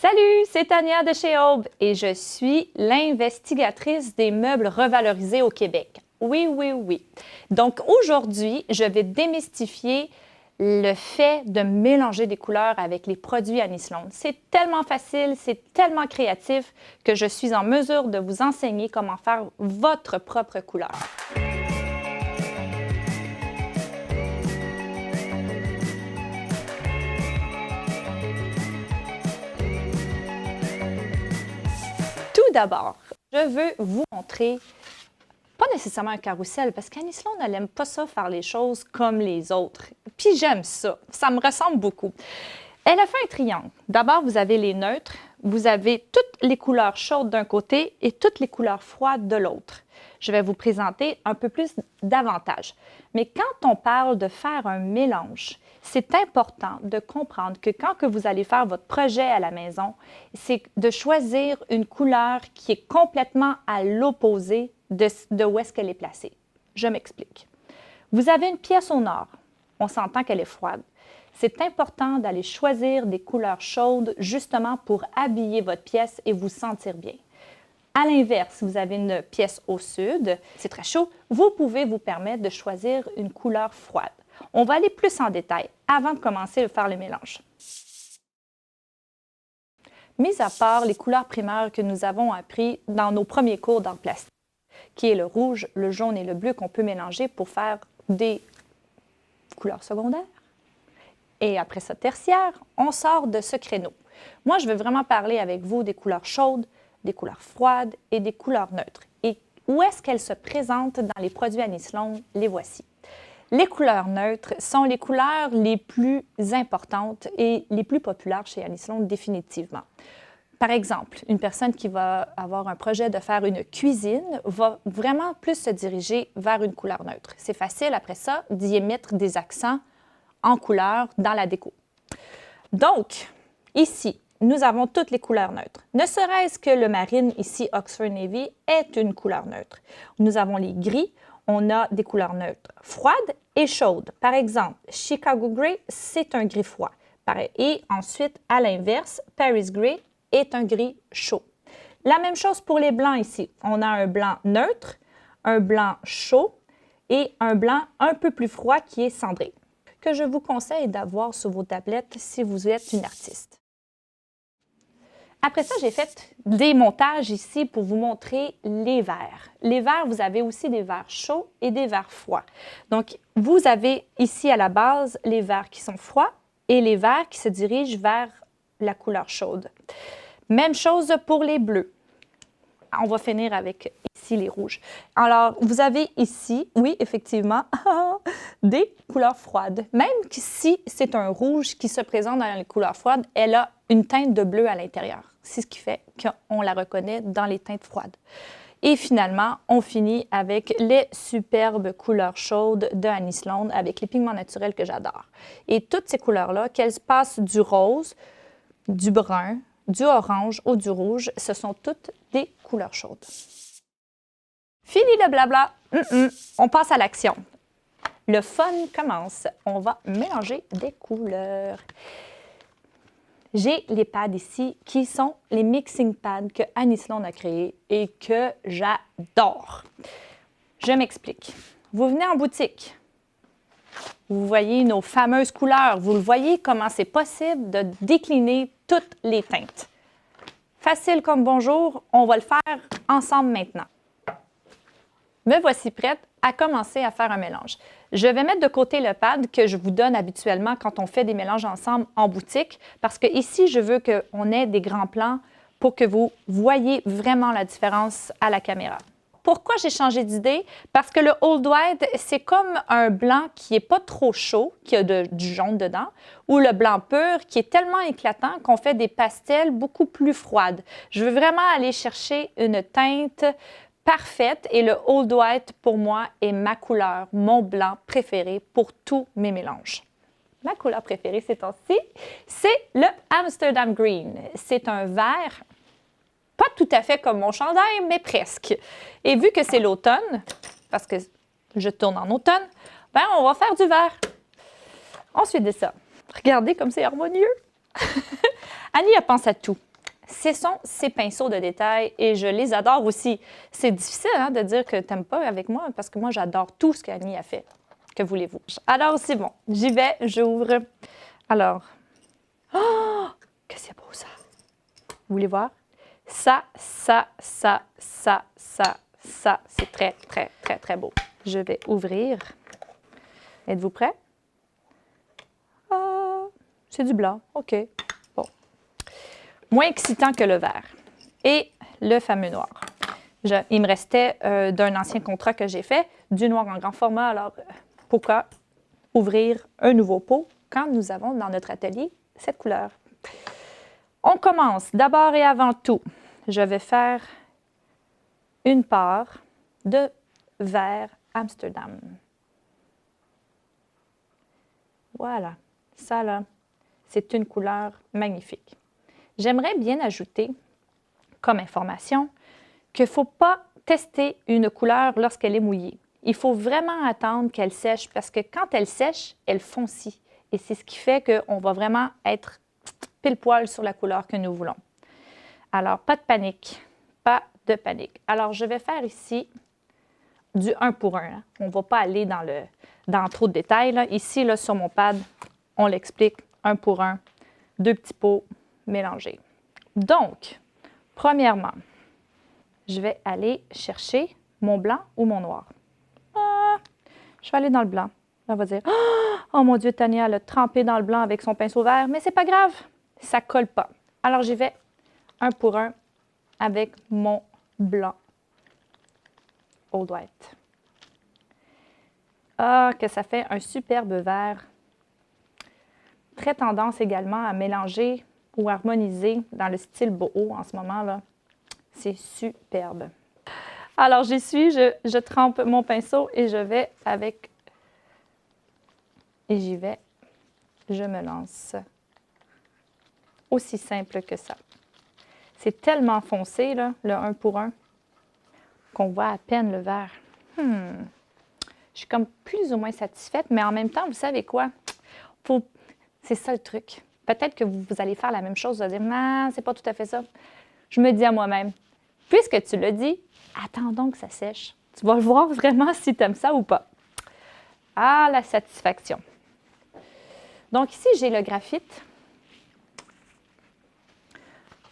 Salut, c'est Tania de chez Aube et je suis l'investigatrice des meubles revalorisés au Québec. Oui, oui, oui. Donc aujourd'hui, je vais démystifier le fait de mélanger des couleurs avec les produits Annie Sloan. C'est tellement facile, c'est tellement créatif que je suis en mesure de vous enseigner comment faire votre propre couleur. Tout d'abord, je veux vous montrer, pas nécessairement un carrousel, parce qu'Annie Sloan, elle n'aime pas ça faire les choses comme les autres. Puis j'aime ça, ça me ressemble beaucoup. Elle a fait un triangle. D'abord, vous avez les neutres, vous avez toutes les couleurs chaudes d'un côté et toutes les couleurs froides de l'autre. Je vais vous présenter un peu plus d'avantages. Mais quand on parle de faire un mélange, c'est important de comprendre que quand que vous allez faire votre projet à la maison, c'est de choisir une couleur qui est complètement à l'opposé de où est-ce qu'elle est placée. Je m'explique. Vous avez une pièce au nord. On s'entend qu'elle est froide. C'est important d'aller choisir des couleurs chaudes justement pour habiller votre pièce et vous sentir bien. À l'inverse, si vous avez une pièce au sud, c'est très chaud, vous pouvez vous permettre de choisir une couleur froide. On va aller plus en détail avant de commencer à faire le mélange. Mis à part les couleurs primaires que nous avons appris dans nos premiers cours d'art plastique, qui est le rouge, le jaune et le bleu qu'on peut mélanger pour faire des couleurs secondaires. Et après ça, tertiaire, on sort de ce créneau. Moi, je veux vraiment parler avec vous des couleurs chaudes, des couleurs froides et des couleurs neutres. Et où est-ce qu'elles se présentent dans les produits Annie Sloan? Les voici. Les couleurs neutres sont les couleurs les plus importantes et les plus populaires chez Annie Sloan, définitivement. Par exemple, une personne qui va avoir un projet de faire une cuisine va vraiment plus se diriger vers une couleur neutre. C'est facile, après ça, d'y émettre des accents en couleur dans la déco. Donc, ici, nous avons toutes les couleurs neutres. Ne serait-ce que le marine, ici, Oxford Navy, est une couleur neutre. Nous avons les gris, on a des couleurs neutres froides et chaudes. Par exemple, Chicago Grey, c'est un gris froid. Et ensuite, à l'inverse, Paris Grey est un gris chaud. La même chose pour les blancs ici. On a un blanc neutre, un blanc chaud et un blanc un peu plus froid qui est cendré, que je vous conseille d'avoir sur vos tablettes si vous êtes une artiste. Après ça, j'ai fait des montages ici pour vous montrer les verres. Les verres, vous avez aussi des verres chauds et des verres froids. Donc, vous avez ici à la base les verres qui sont froids et les verres qui se dirigent vers la couleur chaude. Même chose pour les bleus. On va finir avec ici les rouges. Alors, vous avez ici, oui, effectivement, des couleurs froides. Même si c'est un rouge qui se présente dans les couleurs froides, elle a une teinte de bleu à l'intérieur. C'est ce qui fait qu'on la reconnaît dans les teintes froides. Et finalement, on finit avec les superbes couleurs chaudes de Annie Sloan avec les pigments naturels que j'adore. Et toutes ces couleurs-là, qu'elles passent du rose, du brun, du orange ou du rouge, ce sont toutes des couleurs chaudes. Fini le blabla, on passe à l'action. Le fun commence. On va mélanger des couleurs. J'ai les pads ici qui sont les mixing pads que Annie Sloan a créés et que j'adore. Je m'explique. Vous venez en boutique. Vous voyez nos fameuses couleurs. Vous le voyez comment c'est possible de décliner toutes les teintes. Facile comme bonjour, on va le faire ensemble maintenant. Me voici prête à commencer à faire un mélange. Je vais mettre de côté le pad que je vous donne habituellement quand on fait des mélanges ensemble en boutique parce que ici, je veux qu'on ait des grands plans pour que vous voyez vraiment la différence à la caméra. Pourquoi j'ai changé d'idée? Parce que le Old White, c'est comme un blanc qui n'est pas trop chaud, qui a du jaune dedans, ou le blanc pur qui est tellement éclatant qu'on fait des pastels beaucoup plus froides. Je veux vraiment aller chercher une teinte parfaite et le Old White, pour moi, est ma couleur, mon blanc préféré pour tous mes mélanges. Ma couleur préférée ces temps-ci, c'est le Amsterdam Green. C'est un vert pas tout à fait comme mon chandail, mais presque. Et vu que c'est l'automne, parce que je tourne en automne, ben on va faire du vert. Ensuite de ça, regardez comme c'est harmonieux. Annie, elle pense à tout. ce sont ces pinceaux de détail et je les adore aussi. C'est difficile hein, de dire que tu n'aimes pas avec moi parce que moi, j'adore tout ce qu'Annie a fait. Que voulez-vous? Alors, c'est bon. J'y vais, j'ouvre. Alors, oh, que c'est beau ça! Vous voulez voir? Ça, c'est très, très, très, très beau. Je vais ouvrir. Êtes-vous prêts? Ah, c'est du blanc. OK. Bon. Moins excitant que le vert. Et le fameux noir. Il me restait d'un ancien contrat que j'ai fait, du noir en grand format. Alors, pourquoi ouvrir un nouveau pot quand nous avons dans notre atelier cette couleur? On commence. D'abord et avant tout, je vais faire une part de vert Amsterdam. Voilà. Ça, là, c'est une couleur magnifique. J'aimerais bien ajouter comme information qu'il ne faut pas tester une couleur lorsqu'elle est mouillée. Il faut vraiment attendre qu'elle sèche parce que quand elle sèche, elle foncit. Et c'est ce qui fait qu'on va vraiment être pile poil sur la couleur que nous voulons. Alors, pas de panique, pas de panique. Alors, je vais faire ici du 1 pour 1. Hein. On ne va pas aller dans trop de détails. Là. Ici, là, sur mon pad, on l'explique 1 pour 1, 2 petits pots mélangés. Donc, premièrement, je vais aller chercher mon blanc ou mon noir. Ah, je vais aller dans le blanc. On va dire, oh mon Dieu, Tania, elle a trempé dans le blanc avec son pinceau vert, mais c'est pas grave, ça colle pas. Alors, j'y vais 1 pour 1 avec mon blanc Old White. Ah, que ça fait un superbe vert. Très tendance également à mélanger ou harmoniser dans le style boho en ce moment-là. C'est superbe. Alors, j'y suis, je trempe mon pinceau et je vais avec... Et j'y vais, je me lance. Aussi simple que ça. C'est tellement foncé, là, le 1 pour 1, qu'on voit à peine le vert. Je suis comme plus ou moins satisfaite, mais en même temps, vous savez quoi? C'est ça le truc. Peut-être que vous allez faire la même chose, vous allez dire, non, c'est pas tout à fait ça. Je me dis à moi-même, puisque tu l'as dit, attendons que ça sèche. Tu vas voir vraiment si tu aimes ça ou pas. Ah, la satisfaction. Donc ici, j'ai le graphite.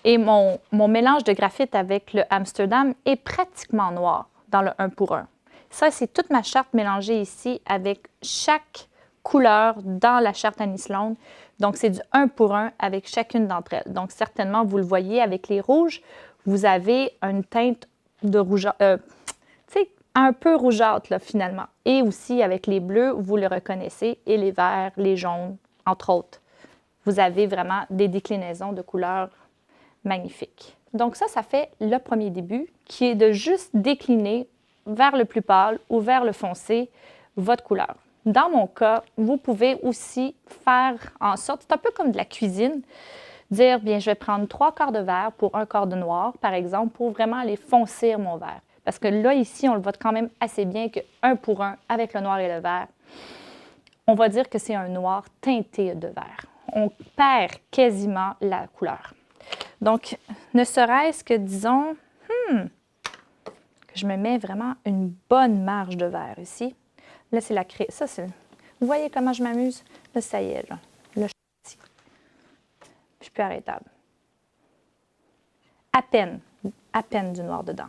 Et mon mélange de graphite avec le Amsterdam est pratiquement noir dans le 1 pour 1. Ça, c'est toute ma charte mélangée ici avec chaque couleur dans la charte Annie Sloan. Donc, c'est du 1 pour 1 avec chacune d'entre elles. Donc, certainement, vous le voyez avec les rouges, vous avez une teinte de rougeâtre, tu sais, un peu rougeâtre, là, finalement. Et aussi, avec les bleus, vous le reconnaissez, et les verts, les jaunes, entre autres. Vous avez vraiment des déclinaisons de couleurs magnifiques. Donc ça fait le premier début, qui est de juste décliner vers le plus pâle ou vers le foncé votre couleur. Dans mon cas, vous pouvez aussi faire en sorte, c'est un peu comme de la cuisine, dire, bien, je vais prendre 3/4 de vert pour 1/4 de noir, par exemple, pour vraiment aller foncir mon vert. Parce que là, ici, on le voit quand même assez bien que 1 pour 1 avec le noir et le vert, on va dire que c'est un noir teinté de vert. On perd quasiment la couleur. Donc, ne serait-ce que, disons, que je me mets vraiment une bonne marge de vert ici. Là, c'est la craie. Ça, c'est... Vous voyez comment je m'amuse? Là, ça y est, là. Là, je suis plus arrêtable. À peine du noir dedans.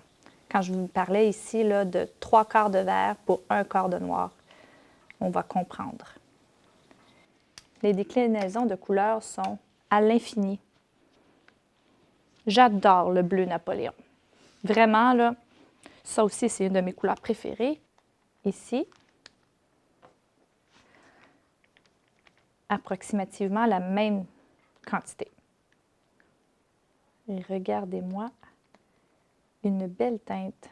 Quand je vous parlais ici là, de 3/4 de vert pour 1/4 de noir, on va comprendre. Les déclinaisons de couleurs sont à l'infini. J'adore le bleu Napoléon. Vraiment, là, ça aussi, c'est une de mes couleurs préférées. Ici, approximativement la même quantité. Et regardez-moi, une belle teinte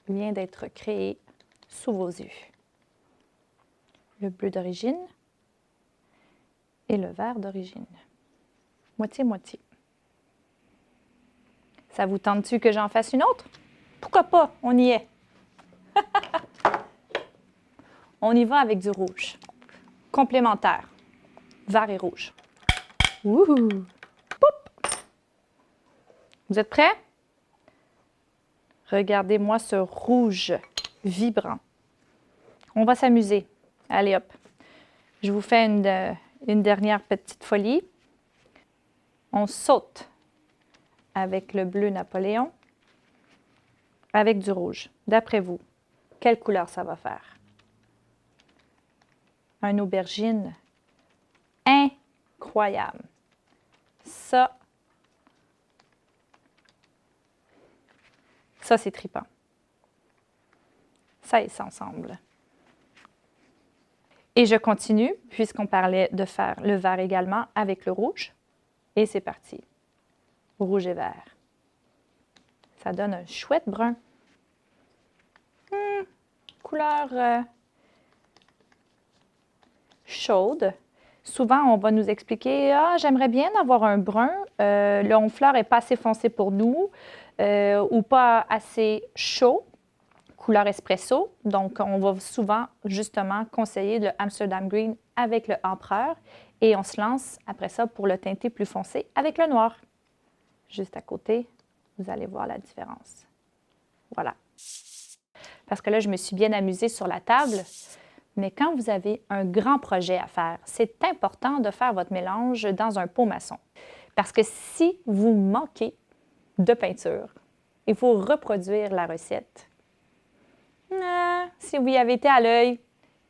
vient d'être créée sous vos yeux. Le bleu d'origine et le vert d'origine. Moitié-moitié. Ça vous tente-tu que j'en fasse une autre? Pourquoi pas? On y est. On y va avec du rouge. Complémentaire. Vert et rouge. Wouhou! Poup! Vous êtes prêts? Regardez-moi ce rouge vibrant. On va s'amuser. Allez hop. Je vous fais une dernière petite folie. On saute avec le bleu Napoléon, avec du rouge. D'après vous, quelle couleur ça va faire? Un aubergine incroyable. Ça, c'est trippant. Ça et ça ensemble. Et je continue, puisqu'on parlait de faire le vert également, avec le rouge. Et c'est parti. Rouge et vert. Ça donne un chouette brun. Couleur chaude. Souvent, on va nous expliquer « Ah, j'aimerais bien avoir un brun. Le honfleur n'est pas assez foncé pour nous ou pas assez chaud. » Couleur espresso. Donc, on va souvent, justement, conseiller le Amsterdam Green avec le Empereur. Et on se lance, après ça, pour le teinter plus foncé avec le noir. Juste à côté, vous allez voir la différence. Voilà. Parce que là, je me suis bien amusée sur la table. Mais quand vous avez un grand projet à faire, c'est important de faire votre mélange dans un pot maçon. Parce que si vous manquez de peinture, il faut reproduire la recette. Si vous y avez été à l'œil,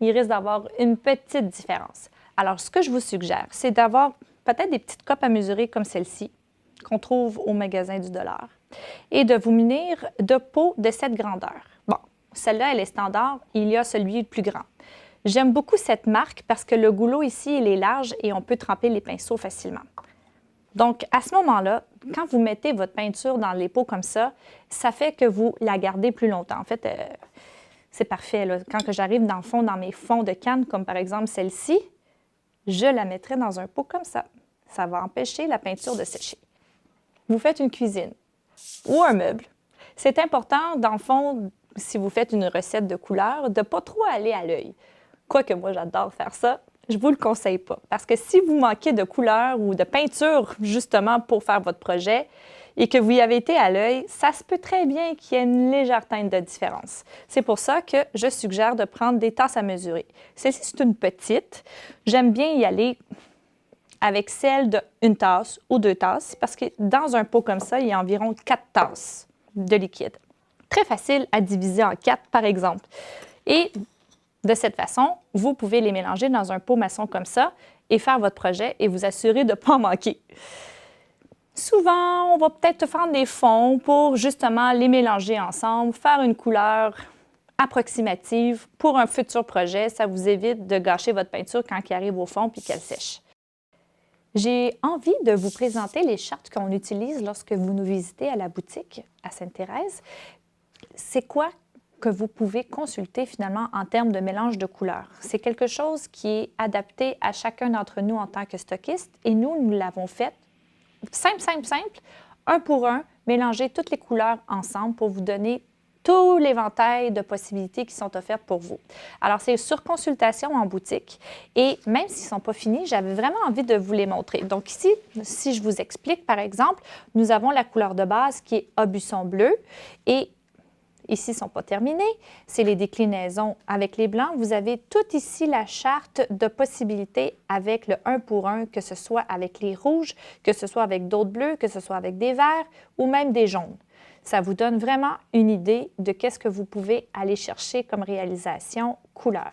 il risque d'avoir une petite différence. Alors, ce que je vous suggère, c'est d'avoir peut-être des petites copes à mesurer comme celle-ci, qu'on trouve au magasin du dollar, et de vous munir de pots de cette grandeur. Bon, celle-là, elle est standard, il y a celui le plus grand. J'aime beaucoup cette marque parce que le goulot ici, il est large et on peut tremper les pinceaux facilement. Donc, à ce moment-là, quand vous mettez votre peinture dans les pots comme ça fait que vous la gardez plus longtemps. En fait, c'est parfait. Là. Quand j'arrive dans le fond, dans mes fonds de canne, comme par exemple celle-ci, je la mettrai dans un pot comme ça. Ça va empêcher la peinture de sécher. Vous faites une cuisine ou un meuble. C'est important, dans le fond, si vous faites une recette de couleur, de ne pas trop aller à l'œil. Quoique moi, j'adore faire ça, je ne vous le conseille pas. Parce que si vous manquez de couleur ou de peinture, justement, pour faire votre projet, et que vous y avez été à l'œil, ça se peut très bien qu'il y ait une légère teinte de différence. C'est pour ça que je suggère de prendre des tasses à mesurer. Celle-ci, c'est une petite. J'aime bien y aller avec celle d'une tasse ou 2 tasses, parce que dans un pot comme ça, il y a environ 4 tasses de liquide. Très facile à diviser en 4, par exemple. Et de cette façon, vous pouvez les mélanger dans un pot maçon comme ça et faire votre projet et vous assurer de ne pas en manquer. Souvent, on va peut-être faire des fonds pour justement les mélanger ensemble, faire une couleur approximative pour un futur projet. Ça vous évite de gâcher votre peinture quand elle arrive au fond puis qu'elle sèche. J'ai envie de vous présenter les chartes qu'on utilise lorsque vous nous visitez à la boutique à Sainte-Thérèse. C'est quoi que vous pouvez consulter finalement en termes de mélange de couleurs? C'est quelque chose qui est adapté à chacun d'entre nous en tant que stockiste et nous l'avons fait simple, simple, simple, un pour un, mélanger toutes les couleurs ensemble pour vous donner tout l'éventail de possibilités qui sont offertes pour vous. Alors, c'est sur consultation en boutique et même s'ils ne sont pas finis, j'avais vraiment envie de vous les montrer. Donc ici, si je vous explique, par exemple, nous avons la couleur de base qui est Aubusson bleu et ici, ils ne sont pas terminés. C'est les déclinaisons avec les blancs. Vous avez tout ici la charte de possibilités avec le 1 pour 1, que ce soit avec les rouges, que ce soit avec d'autres bleus, que ce soit avec des verts ou même des jaunes. Ça vous donne vraiment une idée de qu'est-ce que vous pouvez aller chercher comme réalisation couleur.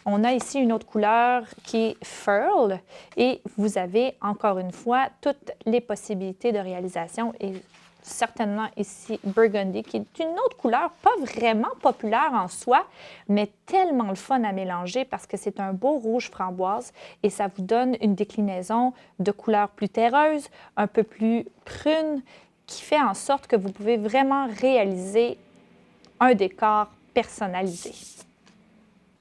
On a ici une autre couleur qui est Furl et vous avez encore une fois toutes les possibilités de réalisation et certainement ici Burgundy, qui est une autre couleur pas vraiment populaire en soi, mais tellement le fun à mélanger parce que c'est un beau rouge framboise et ça vous donne une déclinaison de couleurs plus terreuses, un peu plus prunes, qui fait en sorte que vous pouvez vraiment réaliser un décor personnalisé.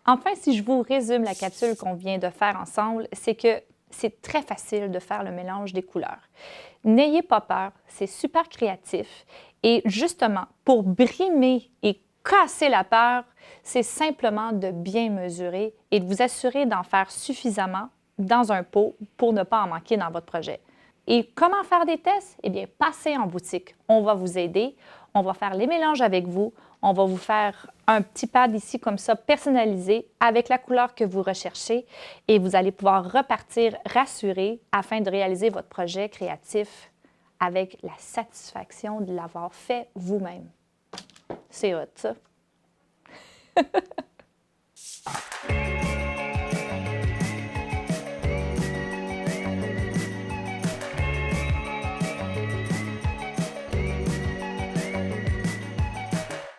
Enfin, si je vous résume la capsule qu'on vient de faire ensemble, c'est que c'est très facile de faire le mélange des couleurs. N'ayez pas peur, c'est super créatif. Et justement, pour brimer et casser la peur, c'est simplement de bien mesurer et de vous assurer d'en faire suffisamment dans un pot pour ne pas en manquer dans votre projet. Et comment faire des tests? Eh bien, passez en boutique. On va vous aider. On va faire les mélanges avec vous. On va vous faire un petit pad ici comme ça, personnalisé, avec la couleur que vous recherchez. Et vous allez pouvoir repartir rassuré afin de réaliser votre projet créatif avec la satisfaction de l'avoir fait vous-même. C'est hot, ça.